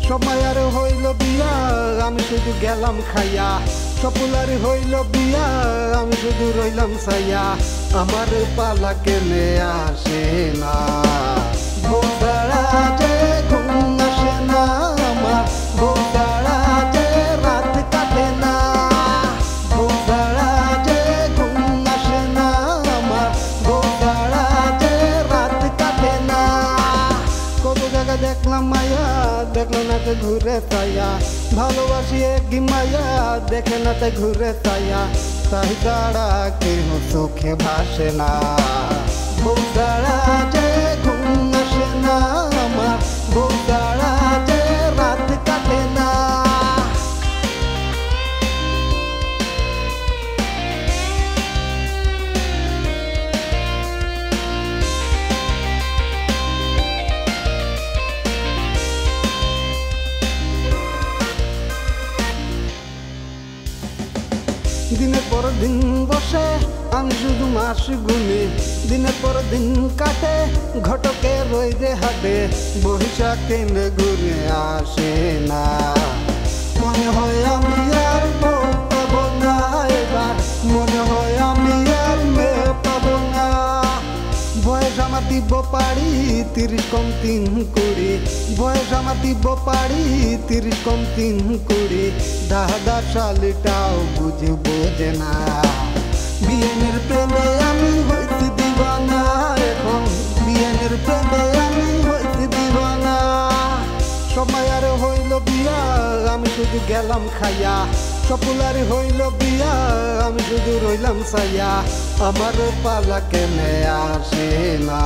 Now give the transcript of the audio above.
সময় আর হইল বিয়া আমি শুধু গেলাম খাইয়া সপুলার হইল বিয়া আমি শুধু রইলাম সাইয়া আমার পালা কেনে আসে না ভোরবেলাতে ঘুম আসে না আমার ভোরবেলাতে রাত কাটে না ভোরবেলাতে ঘুম আসে না আমার ভোরবেলাতে রাত কাটে না কত জায়গা দেখলাম মায়া দেখলো না তো ঘুরে তাইয়া ভালোবাসি এক মায়া দেখে না তো ঘুরে তাইয়া তাই তারা কেউ চোখে ভাসে না ভোরবেলাতে ঘুম আসে না আমার ভোরবেলাতে রাত কাটে না দিনের পর দিন বসে আমি শুধু মাস গুনি দিনের পর দিন কাটে ঘটকে রইদে হাটে বৈশাখ কেন্দ্রে ঘুরে আসে না মনে হয় আমি আর পাবো না এবার মনে হয় আমি আর মেয়ে পাবো না বয়স আমার দিব পারি 30 কম 3 বয়স আমার দিব পারি 30 কম 3 দাদা শালিটাও বোঝে না বিয়েনের প্রেমে আমি হইতে দিবানা এখন বিয়েনের প্রেমে আমি হইতে দিবানা সময় আর হইল বিয়া আমি শুধু গেলাম খাইয়া সপুলার হইল বিয়া আমি শুধু রইলাম সাইয়া আমার পালা কেনে আসে না।